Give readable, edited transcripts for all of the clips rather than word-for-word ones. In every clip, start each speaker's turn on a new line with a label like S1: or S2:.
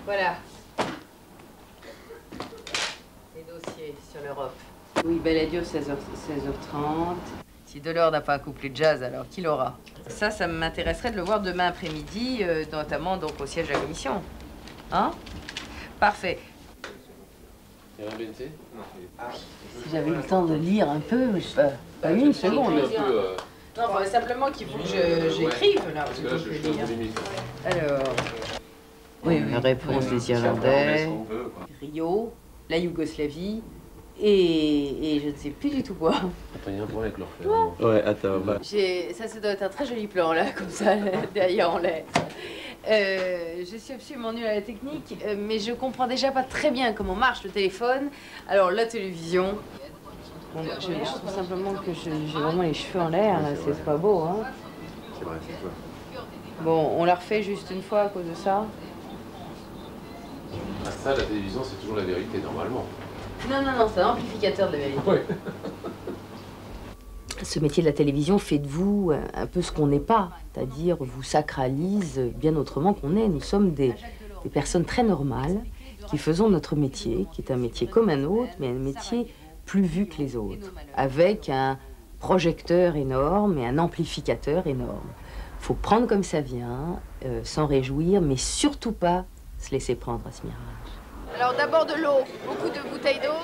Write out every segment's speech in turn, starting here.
S1: Voilà. Les dossiers sur l'Europe. Oui, Balladur, 16h30. Si Delors n'a pas un couplet de jazz, alors qui l'aura? Ça m'intéresserait de le voir demain après-midi, notamment donc au siège de la commission. Hein? Parfait.
S2: Il y a un BNC? Non.
S1: Si j'avais eu le temps de lire un peu, pas une seconde. Non, il faudrait simplement qu'il faut que j'écrive, là.
S2: Parce que là, je suis limite.
S1: Alors... Oui, réponse des Irlandais, Rio, la Yougoslavie, et je ne sais plus du tout quoi.
S2: Attends, il y a un problème avec l'orfèvre.
S3: Ouais, attends, bah.
S1: Ça doit être un très joli plan, là, comme ça, derrière en l'air. Je suis absolument nulle à la technique, mais je comprends déjà pas très bien comment marche le téléphone. Alors, la télévision... Bon, je trouve simplement que j'ai vraiment les cheveux en l'air, c'est pas beau, hein.
S2: C'est vrai, c'est toi.
S1: Bon, on la refait juste une fois à cause de ça.
S2: Ah, ça, la télévision, c'est toujours la vérité, normalement.
S1: Non, c'est un amplificateur de la vérité.
S2: Ouais.
S1: Ce métier de la télévision fait de vous un peu ce qu'on n'est pas, c'est-à-dire vous sacralise bien autrement qu'on est. Nous sommes des personnes très normales qui faisons notre métier, qui est un métier comme un autre, mais un métier plus vu que les autres, avec un projecteur énorme et un amplificateur énorme. Il faut prendre comme ça vient, s'en réjouir, mais surtout pas se laisser prendre à ce mirage. Alors d'abord de l'eau, beaucoup de bouteilles d'eau.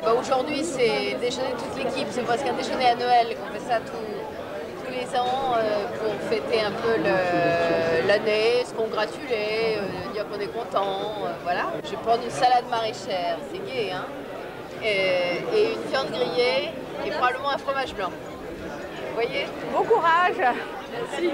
S1: Bah, aujourd'hui c'est déjeuner de toute l'équipe, c'est presque un déjeuner à Noël, on fait ça tous les ans pour fêter un peu l'année, se congratuler, dire qu'on est content, voilà. Je vais prendre une salade maraîchère, c'est gai, hein, et une viande grillée et probablement un fromage blanc. Vous voyez?
S4: Bon courage.
S1: Merci.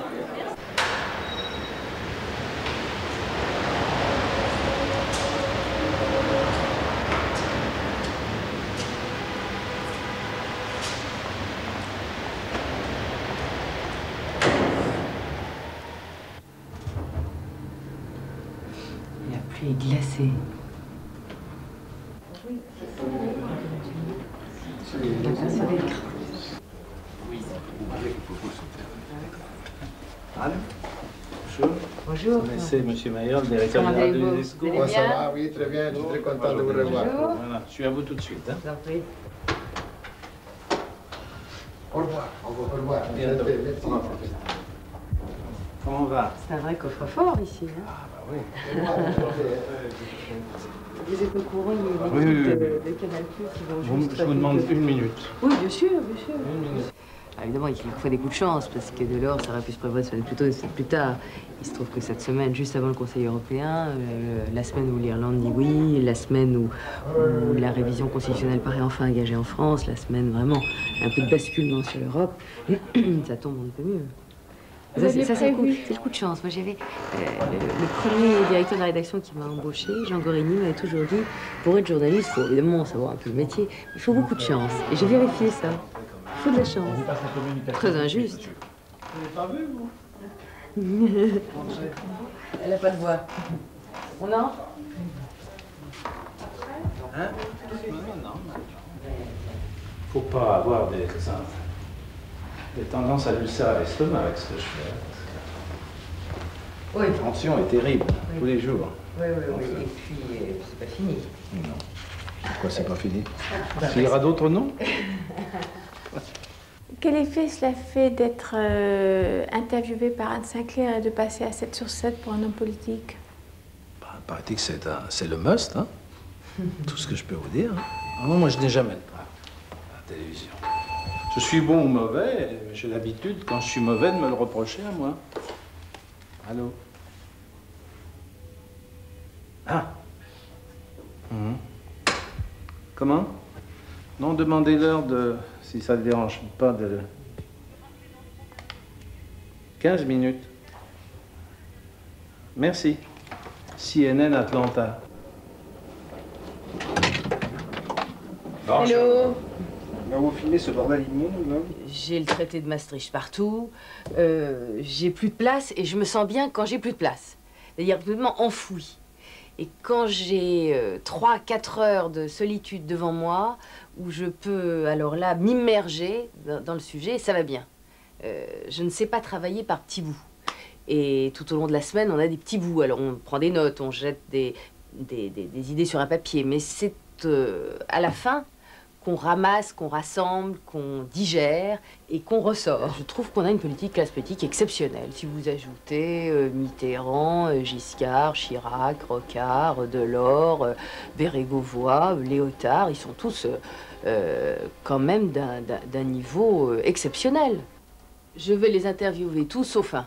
S1: La pluie est glacée.
S3: Allô? Bonjour.
S1: Bonjour.
S3: C'est M. Maillot, le directeur général de l'UNESCO.
S1: Vous allez bien?
S5: Ça va, oui, très bien, je suis très content de vous revoir.
S1: Bonjour.
S3: Voilà, je suis à vous tout de suite. Hein.
S1: Je vous en prie.
S5: Au revoir, au revoir.
S3: Bientôt.
S5: Merci.
S3: Comment on va?
S1: C'est un vrai coffre-fort ici. Hein.
S3: Ah, bah oui.
S1: Vous êtes au courant, il y a
S3: Oui,
S1: une équipe
S3: oui, oui.
S1: de Canal+ qui vont juste...
S3: Je vous demande une minute.
S1: Oui, bien sûr, bien sûr.
S3: Une minute.
S1: Ah, évidemment, il faut des coups de chance, parce que Delors, ça aurait pu se prévoir une semaine plus tôt, une semaine plus tard. Il se trouve que cette semaine, juste avant le Conseil européen, la semaine où l'Irlande dit oui, la semaine où la révision constitutionnelle paraît enfin engagée en France, la semaine vraiment un peu de basculement sur l'Europe, ça tombe un peu mieux. Ça, c'est le coup de chance. Moi, j'avais le premier directeur de la rédaction qui m'a embauché, Jean Gorigny, m'avait toujours dit, pour être journaliste, il faut évidemment savoir un peu le métier, il faut beaucoup de chance. Et j'ai vérifié ça. Il faut de la chance. Très injuste.
S3: Vous n'avez pas vu, vous?
S1: Elle n'a pas de voix. On a?
S3: Hein? Non. Faut pas avoir des tendances à l'ulcère à l'estomac avec ce que je fais.
S1: Oui.
S3: La tension est terrible, tous les jours.
S1: Oui. Et puis, c'est pas fini.
S3: Non. Pourquoi c'est pas fini? Il y aura d'autres noms?
S4: Quel effet cela fait d'être interviewé par Anne Sinclair et de passer à 7 sur 7 pour un homme politique?
S3: Paraît-il que c'est le must, hein? Tout ce que je peux vous dire. Hein? Ah, moi, je n'ai jamais de part à la télévision. Je suis bon ou mauvais, j'ai l'habitude, quand je suis mauvais, de me le reprocher à moi. Allô? Ah. Comment? Non, demandez-leur de... Si ça ne dérange pas de... 15 minutes. Merci. CNN Atlanta.
S1: Hello.
S5: Là, vous filmez ce bordel immonde, là?
S1: J'ai le traité de Maastricht partout. J'ai plus de place et je me sens bien quand j'ai plus de place. C'est-à-dire complètement enfoui. Et quand j'ai 3-4 heures de solitude devant moi, où je peux, alors là, m'immerger dans le sujet, ça va bien. Je ne sais pas travailler par petits bouts. Et tout au long de la semaine, on a des petits bouts. Alors on prend des notes, on jette des idées sur un papier, mais c'est à la fin qu'on ramasse, qu'on rassemble, qu'on digère et qu'on ressort. Je trouve qu'on a une politique classe politique exceptionnelle. Si vous ajoutez Mitterrand, Giscard, Chirac, Rocard, Delors, Bérégovoy, Léotard, ils sont tous quand même d'un niveau exceptionnel. Je vais les interviewer tous sauf un.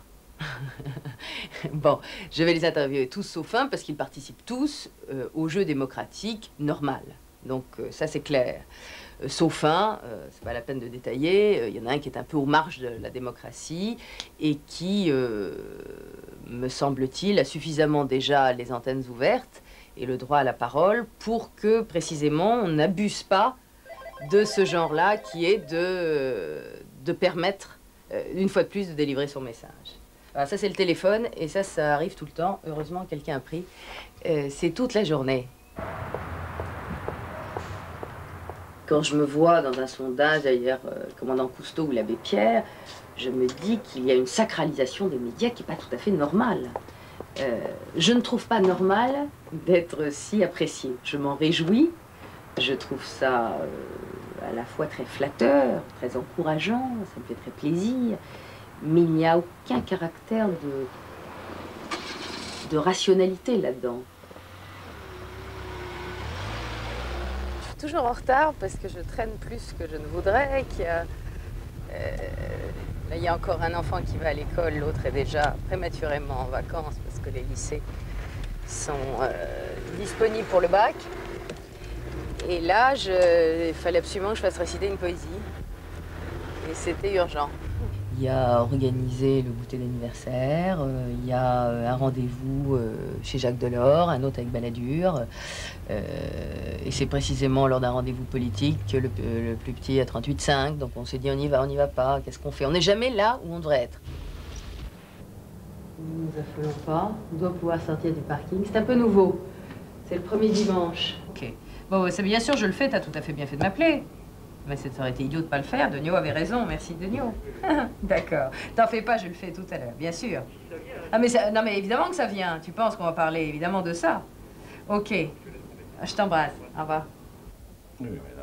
S1: Bon, je vais les interviewer tous sauf un parce qu'ils participent tous au jeu démocratique normal. Donc ça c'est clair. Sauf un, c'est pas la peine de détailler, il y en a un qui est un peu aux marges de la démocratie et qui, me semble-t-il, a suffisamment déjà les antennes ouvertes et le droit à la parole pour que précisément on n'abuse pas de ce genre-là qui est de permettre une fois de plus de délivrer son message. Alors ça c'est le téléphone et ça arrive tout le temps. Heureusement quelqu'un a pris. C'est toute la journée. Quand je me vois dans un sondage, d'ailleurs, commandant Cousteau ou l'abbé Pierre, je me dis qu'il y a une sacralisation des médias qui n'est pas tout à fait normale. Je ne trouve pas normal d'être si apprécié. Je m'en réjouis. Je trouve ça à la fois très flatteur, très encourageant, ça me fait très plaisir. Mais il n'y a aucun caractère de rationalité là-dedans.
S6: Toujours en retard parce que je traîne plus que je ne voudrais, là, il y a encore un enfant qui va à l'école, l'autre est déjà prématurément en vacances parce que les lycées sont disponibles pour le bac. Et là, il fallait absolument que je fasse réciter une poésie. Et c'était urgent.
S1: Il y a organisé le goûter d'anniversaire, il y a un rendez-vous chez Jacques Delors, un autre avec Balladur. Et c'est précisément lors d'un rendez-vous politique que le plus petit a 38,5. Donc on s'est dit on y va pas, qu'est-ce qu'on fait? On n'est jamais là où on devrait être. Nous nous affolons pas, on doit pouvoir sortir du parking. C'est un peu nouveau, c'est le premier dimanche. Ok. Bon, c'est bien sûr, je le fais, t'as tout à fait bien fait de m'appeler. Mais ça aurait été idiot de ne pas le faire. Degnaud avait raison, merci Degnaud. D'accord. T'en fais pas, je le fais tout à l'heure, bien sûr. Ah mais ça, non mais évidemment que ça vient. Tu penses qu'on va parler évidemment de ça? Ok. Je t'embrasse. Au revoir.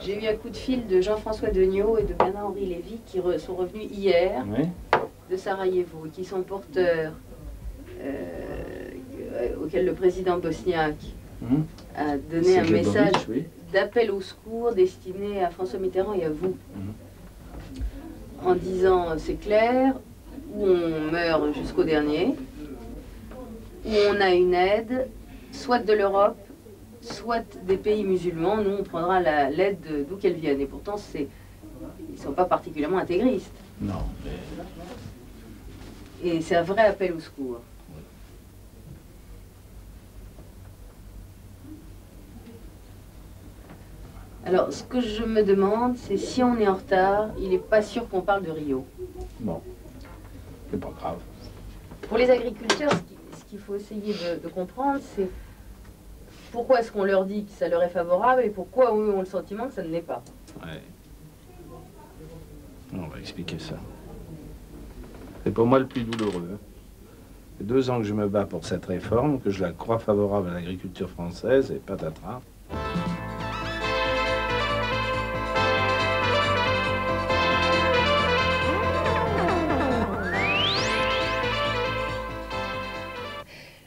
S1: J'ai eu un coup de fil de Jean-François Degnaud et de Bernard-Henri Lévy qui sont revenus hier de Sarajevo et qui sont porteurs auquel le président bosniaque a donné un message d'appel au secours destiné à François Mitterrand et à vous, en disant c'est clair, où on meurt jusqu'au dernier, où on a une aide, soit de l'Europe, soit des pays musulmans, nous on prendra l'aide d'où qu'elle vienne. Et pourtant, ils ne sont pas particulièrement intégristes.
S3: Non, mais...
S1: Et c'est un vrai appel au secours. Alors, ce que je me demande, c'est si on est en retard, il n'est pas sûr qu'on parle de Rio.
S3: Bon, c'est pas grave.
S1: Pour les agriculteurs, ce qu'il faut essayer de comprendre, c'est pourquoi est-ce qu'on leur dit que ça leur est favorable et pourquoi eux ont le sentiment que ça ne l'est pas.
S3: Ouais. On va expliquer ça. C'est pour moi le plus douloureux. C'est 2 ans que je me bats pour cette réforme, que je la crois favorable à l'agriculture française, et patatras.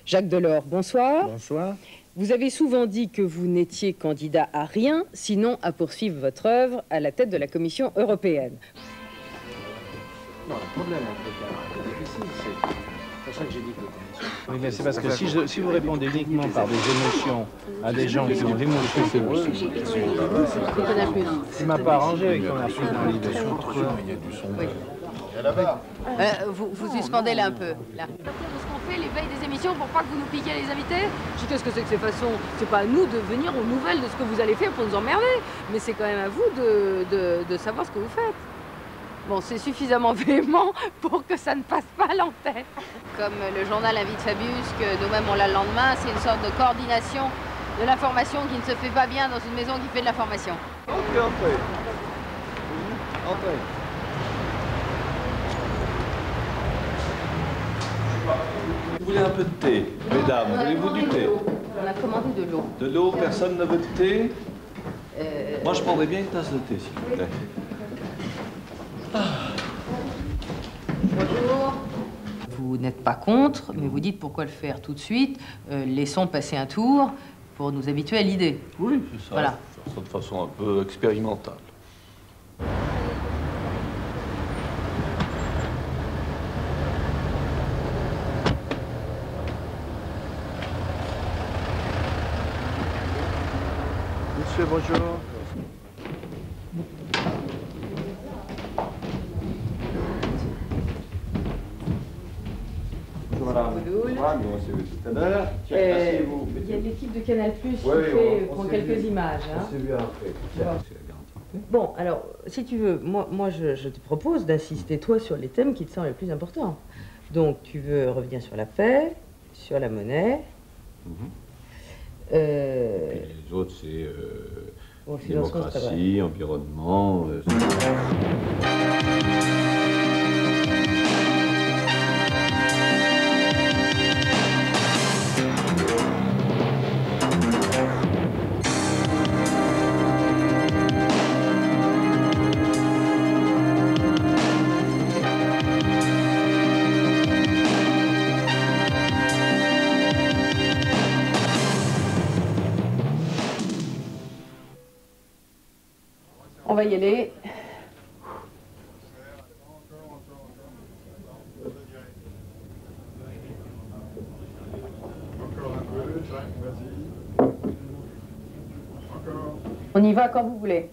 S1: Jacques Delors, bonsoir.
S5: Bonsoir.
S1: Vous avez souvent dit que vous n'étiez candidat à rien, sinon à poursuivre votre œuvre à la tête de la Commission européenne.
S3: Non, le problème avec le cas difficile, c'est pour ça que j'ai dit que le commission... Oui, mais c'est parce que si vous répondez uniquement par des émotions à des gens qui ont l'émotion que vous... Tu m'as pas arrangé avec ton article dans l'idée.
S1: Vous suspendez là un peu. Là.
S7: Ce qu'on fait les veilles des émissions pour pas que vous nous piquiez les invités. Je dis qu'est-ce que c'est que ces façons? C'est pas à nous de venir aux nouvelles de ce que vous allez faire pour nous emmerder, mais c'est quand même à vous de savoir ce que vous faites. Bon, c'est suffisamment véhément pour que ça ne passe pas à l'antenne.
S6: Comme le journal invite Fabius, que nous-mêmes on l'a le lendemain, c'est une sorte de coordination de l'information qui ne se fait pas bien dans une maison qui fait de l'information.
S5: Entrez, entrez. Entrez.
S3: voulez un peu de thé? Mesdames, voulez-vous du thé?
S1: On a commandé de l'eau.
S3: De l'eau, personne ne veut de thé? Moi, je prendrais bien une tasse de thé, s'il vous plaît.
S1: Bonjour. Vous n'êtes pas contre, mais vous dites pourquoi le faire tout de suite. Laissons passer un tour pour nous habituer à l'idée.
S3: Oui, c'est ça.
S1: Voilà.
S3: Faire ça de façon un peu expérimentale.
S5: Monsieur, bonjour. Bonjour madame.
S1: Boudoul.
S5: Ah, mais on s'est vu tout à l'heure. Tiens, asseyez-vous.
S1: Il y a l'équipe de Canal Plus qui
S5: Oui,
S1: fait,
S5: on
S1: prend
S5: s'est
S1: quelques
S5: vu.
S1: images.
S5: On
S1: Hein.
S5: s'est vu après. Tiens, c'est la garantie.
S1: Bon, alors, si tu veux, moi je te propose d'insister, toi, sur les thèmes qui te semblent les plus importants. Donc, tu veux revenir sur la paix, sur la monnaie.
S8: Et les autres, c'est
S1: Bon, le financement, c'est pas vrai.
S8: démocratie, environnement.
S1: On va y aller. On y va quand vous voulez.